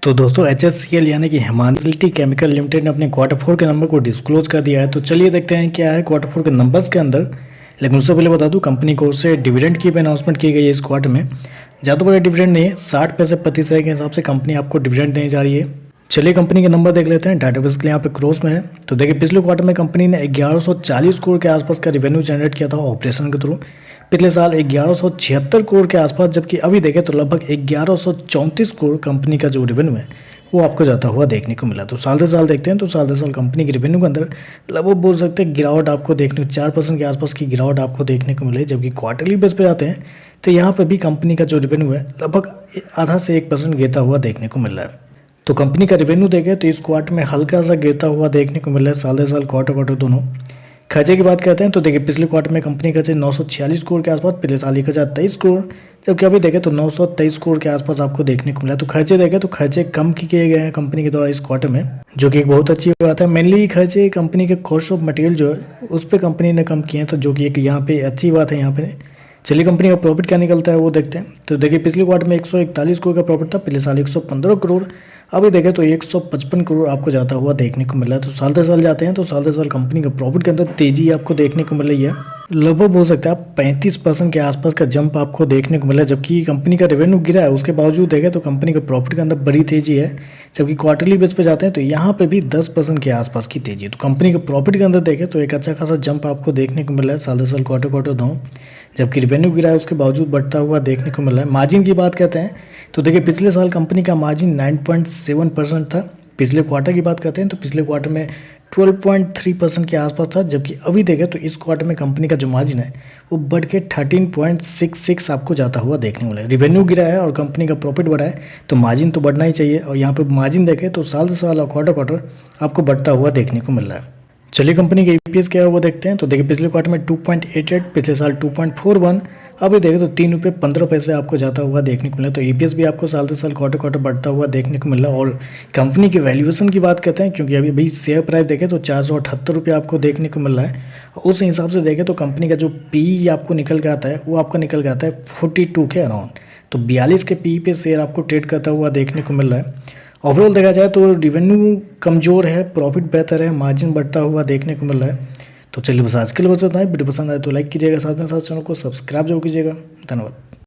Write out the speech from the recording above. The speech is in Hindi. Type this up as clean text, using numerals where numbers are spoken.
तो दोस्तों HSCL यानी कि हिमालय केमिकल लिमिटेड ने अपने क्वार्टर फोर के नंबर को डिस्क्लोज कर दिया है। तो चलिए देखते हैं क्या है क्वार्टर फोर के नंबर्स के अंदर। लेकिन उससे पहले बता दूं, कंपनी को से डिविडेंड की भी अनाउंसमेंट की गई है इस क्वार्टर में। ज़्यादा बड़ा डिविडेंड नहीं है, 60 पैसे प्रति शेयर के हिसाब से कंपनी आपको डिविडेंड देने जा रही है। चलिए कंपनी के नंबर देख लेते हैं। डाटाबेस के लिए यहाँ पे क्रॉस में है। तो देखिए पिछले क्वार्टर में कंपनी ने 1140 करोड़ के आसपास का रेवेन्यू जनरेट किया था ऑपरेशन के थ्रू। पिछले साल 1176 करोड़ के आसपास, जबकि अभी देखें तो लगभग 1134 करोड़ कंपनी का जो रेवेन्यू है वो आपको जाता हुआ देखने को मिला। तो साल दर साल देखते हैं तो साल दर साल कंपनी के रेवेन्यू के अंदर लगभग बोल सकते हैं गिरावट आपको देखने 4% के आसपास की गिरावट आपको देखने को मिले। जबकि क्वार्टरली बेस पे जाते हैं तो यहाँ पे भी कंपनी का जो रेवेन्यू है लगभग आधा से 1% गिरता हुआ देखने को मिल रहा है। तो कंपनी का रेवेन्यू देखें तो इस क्वार्टर में हल्का सा गिरता हुआ देखने को मिल रहा है, साल दर साल क्वार्टर दोनों। खर्चे की बात करते हैं तो देखिए पिछले क्वार्टर में कंपनी खर्चे 946 करोड़ के आसपास, पिछले साल 1023 करोड़, जबकि अभी देखें तो 923 करोड़ के आसपास आपको देखने को मिला। तो खर्चे देखें तो खर्चे कम किए गए हैं कंपनी के द्वारा इस क्वार्टर में, जो कि एक बहुत अच्छी बात है। मेनली खर्चे कंपनी के कॉस्ट ऑफ मटेरियल जो है उस पर कंपनी ने कम किए हैं, तो जो कि एक यहाँ पे अच्छी बात है। यहाँ पे चलिए कंपनी का प्रॉफिट क्या निकलता है वो देखते हैं। तो देखिए पिछले क्वार्टर में 141 करोड़ का प्रॉफिट था, पिछले साल 115 करोड़, अभी देखें तो 155 करोड़ आपको जाता हुआ देखने को मिला है। तो साल दर साल जाते हैं तो साल दर साल कंपनी का प्रॉफिट के अंदर तेजी आपको देखने को मिल रही है। लगभग हो सकता है 35% के आसपास का जंप आपको देखने को मिला है। जबकि कंपनी का रेवेन्यू गिरा है उसके बावजूद देखें तो कंपनी का प्रॉफिट के अंदर बड़ी तेजी है। जबकि क्वार्टरली बेस पे जाते हैं तो यहाँ पे भी 10% के आसपास की तेजी है। तो कंपनी के प्रॉफिट के अंदर देखें तो एक अच्छा खासा जंप आपको देखने को मिला है साल दर साल क्वार्टर दो। जबकि रेवेन्यू गिरा है उसके बावजूद बढ़ता हुआ देखने को मिल रहा है। मार्जिन की बात करते हैं तो देखिए पिछले साल कंपनी का मार्जिन 9.7% था। पिछले क्वार्टर की बात करते हैं तो पिछले क्वार्टर में 12.3% के आसपास था। जबकि अभी देखें तो इस क्वार्टर में कंपनी का जो मार्जिन है वो बढ़ के 13.66 आपको जाता हुआ देखने को मिला है। रेवेन्यू गिरा है और कंपनी का प्रॉफिट बढ़ा है तो मार्जिन तो बढ़ना ही चाहिए। और यहाँ पे मार्जिन देखें तो साल से साल और क्वार्टर आपको बढ़ता हुआ देखने को मिल रहा है। चलिए कंपनी का EPS क्या है वो देखते हैं। तो देखिए पिछले क्वार्टर में 2.88, पिछले साल 2.41, अभी देखें तो 3 रुपये 15 पैसे आपको जाता हुआ देखने को मिला। तो EPS भी आपको साल से साल क्वार्टर बढ़ता हुआ देखने को मिला। और कंपनी की वैल्यूएशन की बात करते हैं, क्योंकि अभी शेयर प्राइस देखें तो 478 रुपये आपको देखने को मिल रहा है। उस हिसाब से देखें तो कंपनी का जो PE आपको निकल के आता है वो आपका निकल के आता है 42 के अराउंड। तो 42 के PE पे शेयर आपको ट्रेड करता हुआ देखने को मिल रहा है। ओवरऑल देखा जाए तो रेवेन्यू कमज़ोर है, प्रॉफिट बेहतर है, मार्जिन बढ़ता हुआ देखने को मिल रहा है। तो चलिए बस आज के लिए बस इतना है। वीडियो पसंद आए तो लाइक कीजिएगा, साथ में साथ चैनल को सब्सक्राइब जरूर कीजिएगा। धन्यवाद।